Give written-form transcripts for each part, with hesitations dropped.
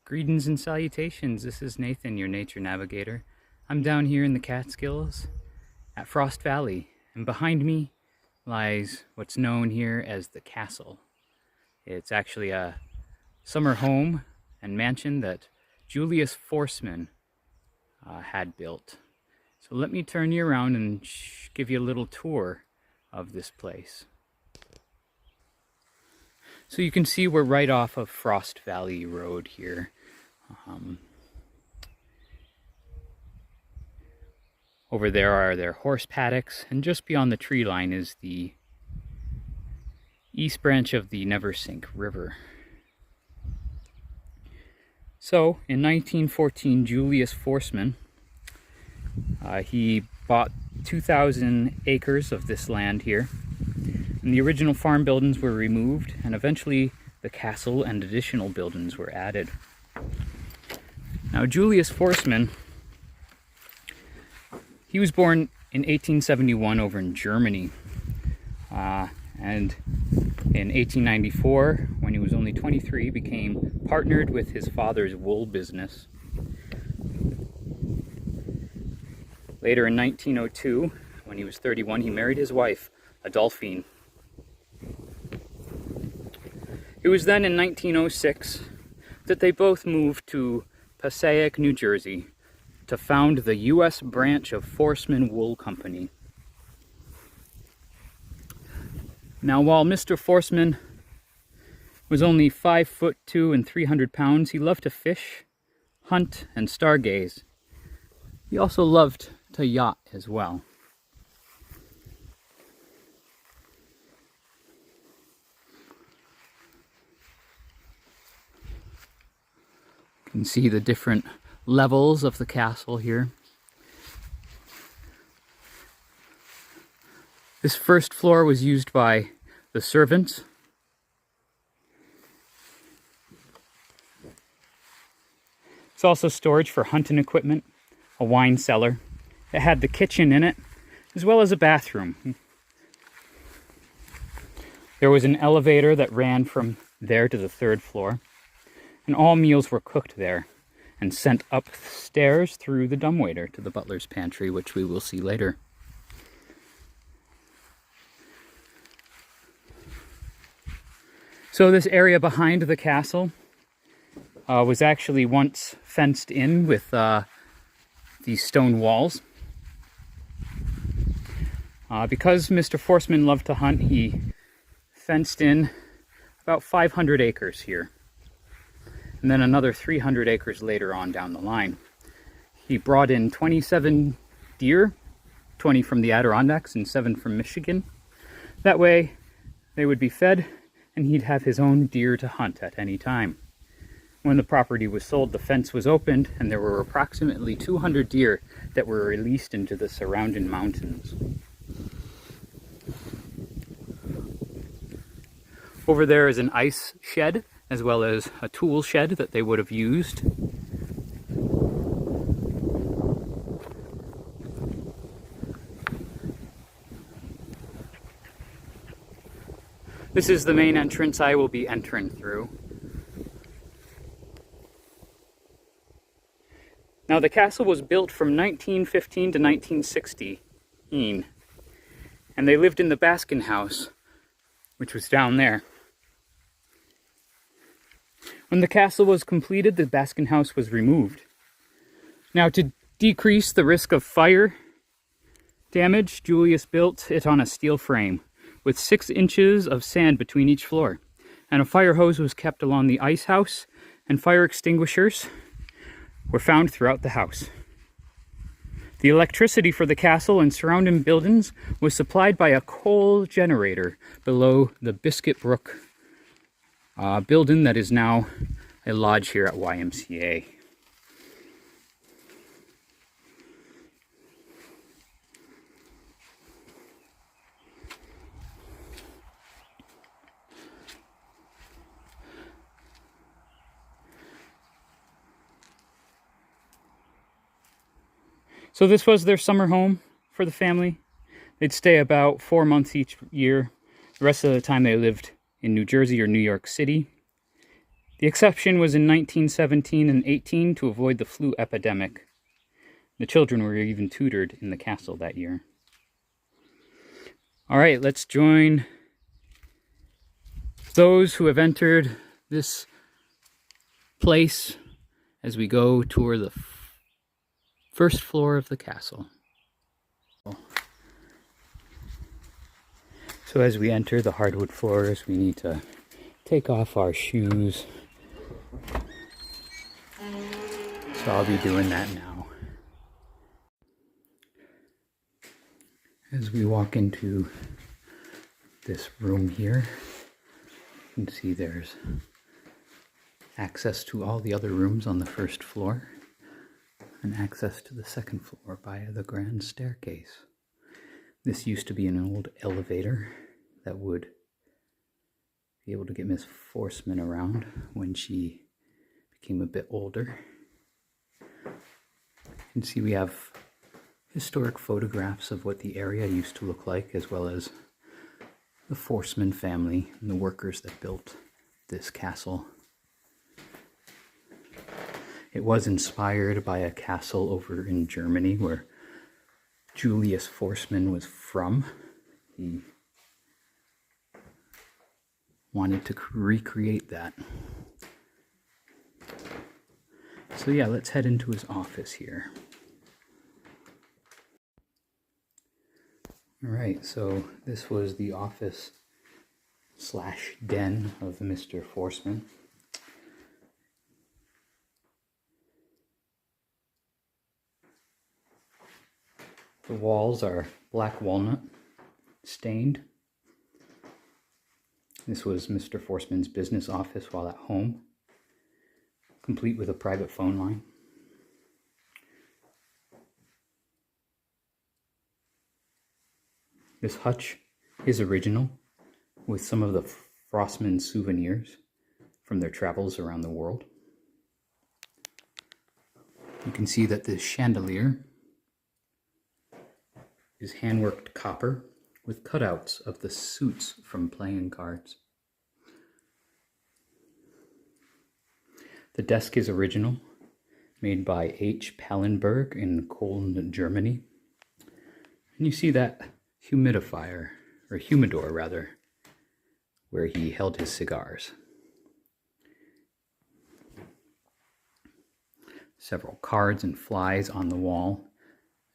Greetings and salutations, this is Nathan, your nature navigator. I'm down here in the Catskills at Frost Valley, and behind me lies what's known here as the castle. It's actually a summer home and mansion that Julius Forstmann had built. So let me turn you around and give you a little tour of this place. So you can see we're right off of Frost Valley Road here. Over there are their horse paddocks, and just beyond the tree line is the east branch of the Neversink River. So in 1914, Julius Forstmann, he bought 2,000 acres of this land here, and the original farm buildings were removed, and eventually the castle and additional buildings were added. Now Julius Forstmann, he was born in 1871 over in Germany, and in 1894, when he was only 23, became partnered with his father's wool business. Later in 1902, when he was 31, he married his wife, Adolphine. It was then in 1906 that they both moved to Passaic, New Jersey, to found the U.S. branch of Forstmann Wool Company. Now, while Mr. Forstmann was only 5'2" and 300 pounds, he loved to fish, hunt, and stargaze. He also loved to yacht as well. You can see the different levels of the castle here. This first floor was used by the servants. It's also storage for hunting equipment, a wine cellar. It had the kitchen in it, as well as a bathroom. There was an elevator that ran from there to the third floor, and all meals were cooked there and sent upstairs through the dumbwaiter to the butler's pantry, which we will see later. So this area behind the castle was actually once fenced in with these stone walls. Because Mr. Forstmann loved to hunt, he fenced in about 500 acres here, and then another 300 acres later on down the line. He brought in 27 deer, 20 from the Adirondacks and 7 from Michigan. That way they would be fed, and he'd have his own deer to hunt at any time. When the property was sold, the fence was opened, and there were approximately 200 deer that were released into the surrounding mountains. Over there is an ice shed, as well as a tool shed that they would have used. This is the main entrance I will be entering through. Now, the castle was built from 1915 to 1916, and they lived in the Baskin house, which was down there. When the castle was completed, the Baskin house was removed. Now, to decrease the risk of fire damage, Julius built it on a steel frame with 6 inches of sand between each floor, and a fire hose was kept along the ice house, and fire extinguishers were found throughout the house. The electricity for the castle and surrounding buildings was supplied by a coal generator below the Biscuit Brook building that is now a lodge here at YMCA. So this was their summer home for the family. They'd stay about 4 months each year. The rest of the time they lived in New Jersey or New York City. The exception was in 1917 and 18 to avoid the flu epidemic. The children were even tutored in the castle that year. All right, let's join those who have entered this place as we go tour the first floor of the castle. So as we enter the hardwood floors, we need to take off our shoes. So I'll be doing that now. As we walk into this room here, you can see there's access to all the other rooms on the first floor and access to the second floor via the grand staircase. This used to be an old elevator that would be able to get Miss Forstmann around when she became a bit older. You can see we have historic photographs of what the area used to look like, as well as the Forstmann family and the workers that built this castle. It was inspired by a castle over in Germany where Julius Forstmann was from. He wanted to recreate that. So yeah, let's head into his office here. All right, so this was the office / den of Mr. Forstmann. The walls are black walnut stained. This was Mr. Forstmann's business office while at home, complete with a private phone line. This hutch is original, with some of the Forstmann souvenirs from their travels around the world. You can see that this chandelier is hand-worked copper with cutouts of the suits from playing cards. The desk is original, made by H. Pallenberg in Cologne, Germany. And you see that humidifier, or humidor rather, where he held his cigars. Several cards and flies on the wall,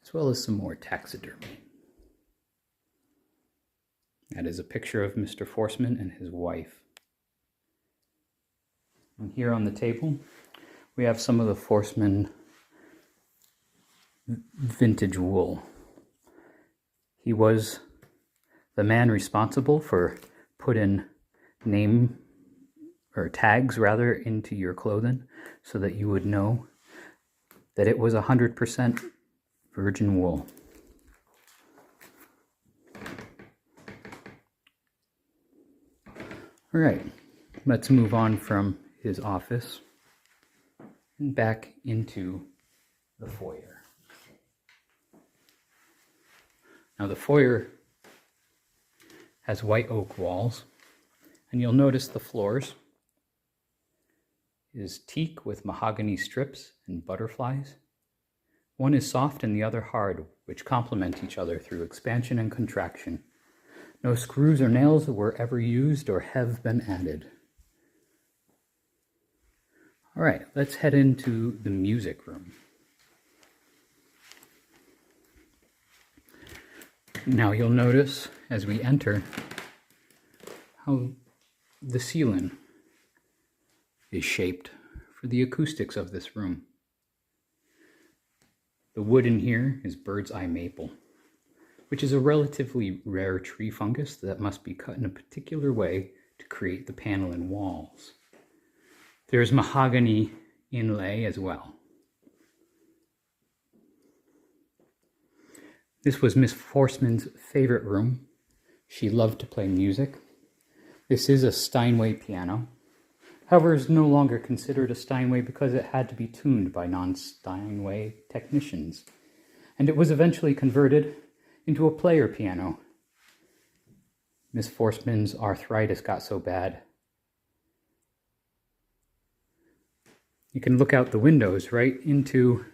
as well as some more taxidermy. That is a picture of Mr. Forstmann and his wife. And here on the table, we have some of the Forstmann vintage wool. He was the man responsible for putting name or tags rather into your clothing so that you would know that it was 100% virgin wool. All right, let's move on from his office and back into the foyer. Now the foyer has white oak walls, and you'll notice the floors is teak with mahogany strips and butterflies. One is soft and the other hard, which complement each other through expansion and contraction. No screws or nails were ever used or have been added. All right, let's head into the music room. Now you'll notice as we enter how the ceiling is shaped for the acoustics of this room. The wood in here is bird's eye maple, which is a relatively rare tree fungus that must be cut in a particular way to create the panel and walls. There's mahogany inlay as well. This was Miss Forstmann's favorite room. She loved to play music. This is a Steinway piano. However, it is no longer considered a Steinway because it had to be tuned by non-Steinway technicians. And it was eventually converted into a player piano. Miss Forstmann's arthritis got so bad You can look out the windows right into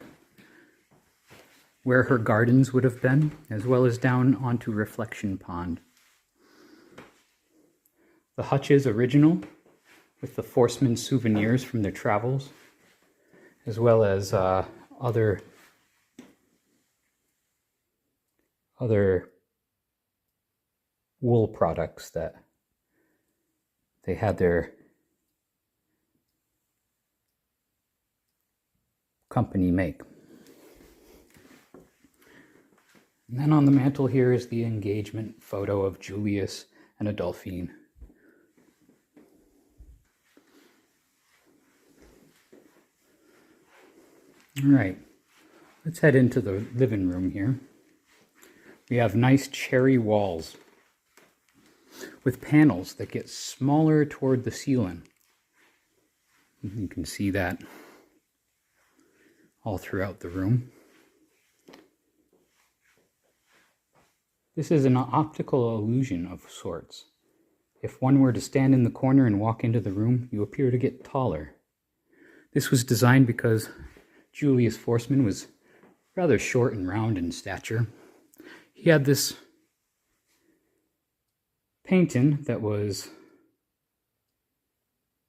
where her gardens would have been, as well as down onto Reflection Pond. The hutch is original, with the Forstmann souvenirs from their travels, as well as other wool products that they had their company make. And then on the mantle here is the engagement photo of Julius and Adolphine. All right, let's head into the living room here. We have nice cherry walls with panels that get smaller toward the ceiling. You can see that all throughout the room. This is an optical illusion of sorts. If one were to stand in the corner and walk into the room, you appear to get taller. This was designed because Julius Forstmann was rather short and round in stature. He had this painting that was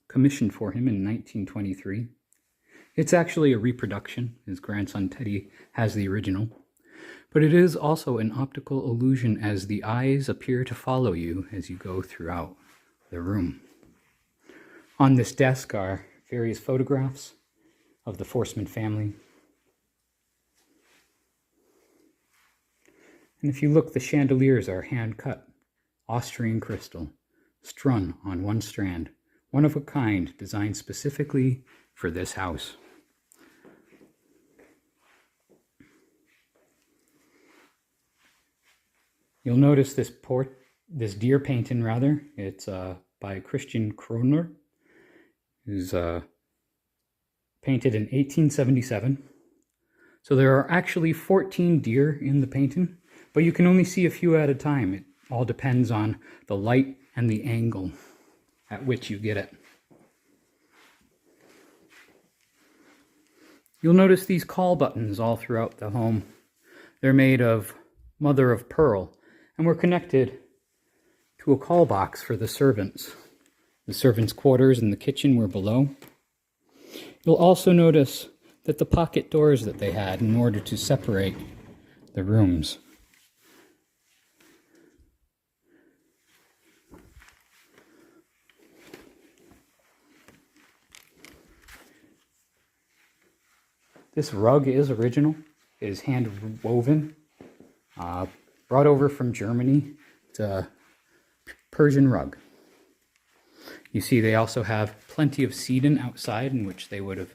commissioned for him in 1923. It's actually a reproduction. His grandson Teddy has the original. But it is also an optical illusion as the eyes appear to follow you as you go throughout the room. On this desk are various photographs of the Forstmann family. And if you look, the chandeliers are hand-cut, Austrian crystal, strung on one strand, one of a kind, designed specifically for this house. You'll notice this deer painting, rather. It's by Christian Kroner, who's painted in 1877. So there are actually 14 deer in the painting, but you can only see a few at a time. It all depends on the light and the angle at which you get it. You'll notice these call buttons all throughout the home. They're made of mother of pearl, and we're connected to a call box for the servants. The servants' quarters and the kitchen were below. You'll also notice that the pocket doors that they had in order to separate the rooms. This rug is original. It is hand woven, brought over from Germany. It's a Persian rug. You see they also have plenty of seating outside in which they would have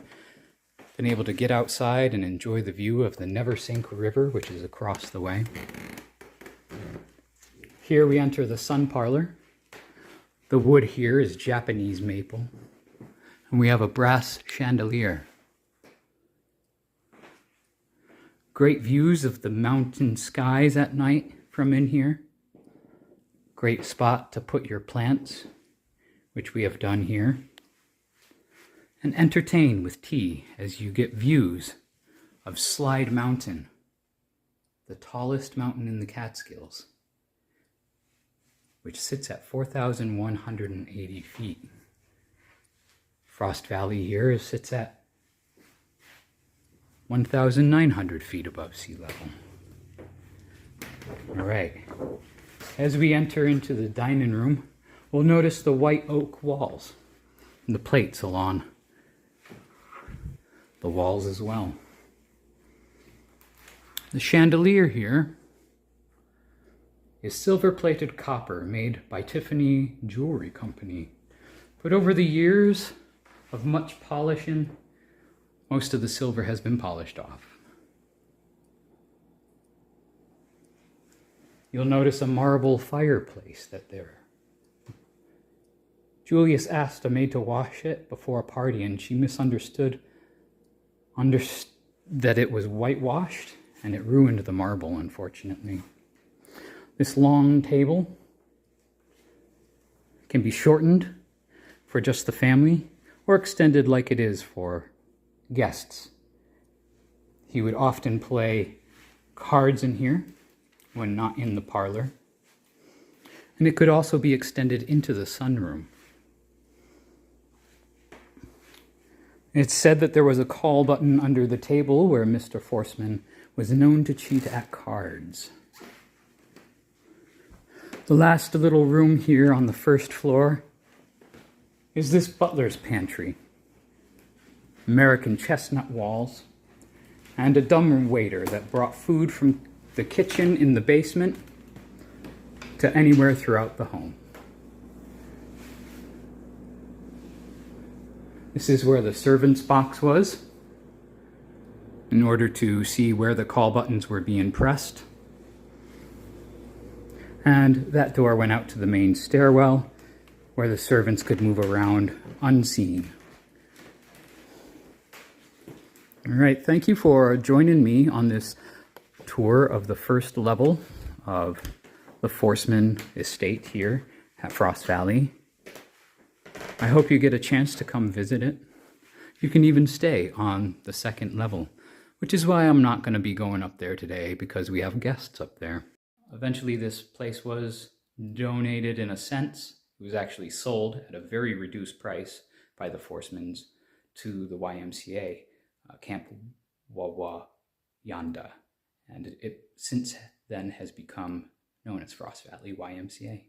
been able to get outside and enjoy the view of the Neversink River, which is across the way. Here we enter the sun parlor. The wood here is Japanese maple, and we have a brass chandelier. Great views of the mountain skies at night from in here. Great spot to put your plants, which we have done here. And entertain with tea as you get views of Slide Mountain, the tallest mountain in the Catskills, which sits at 4,180 feet. Frost Valley here sits at 1,900 feet above sea level. All right. As we enter into the dining room, we'll notice the white oak walls and the plates along the walls as well. The chandelier here is silver-plated copper made by Tiffany Jewelry Company. But over the years of much polishing, most of the silver has been polished off. You'll notice a marble fireplace Julius asked a maid to wash it before a party, and she misunderstood that it was whitewashed, and it ruined the marble, unfortunately. This long table can be shortened for just the family, or extended like it is for guests. He would often play cards in here when not in the parlor. And it could also be extended into the sunroom. It's said that there was a call button under the table where Mr. Forstmann was known to cheat at cards. The last little room here on the first floor is this butler's pantry. American chestnut walls, and a dumb waiter that brought food from the kitchen in the basement to anywhere throughout the home. This is where the servant's box was, in order to see where the call buttons were being pressed. And that door went out to the main stairwell, where the servants could move around unseen. All right, thank you for joining me on this tour of the first level of the Forstmann estate here at Frost Valley. I hope you get a chance to come visit it. You can even stay on the second level, which is why I'm not going to be going up there today, because we have guests up there. Eventually this place was donated in a sense. It was actually sold at a very reduced price by the Forstmanns to the YMCA, Camp Wawa Yanda. And it since then has become known as Frost Valley YMCA.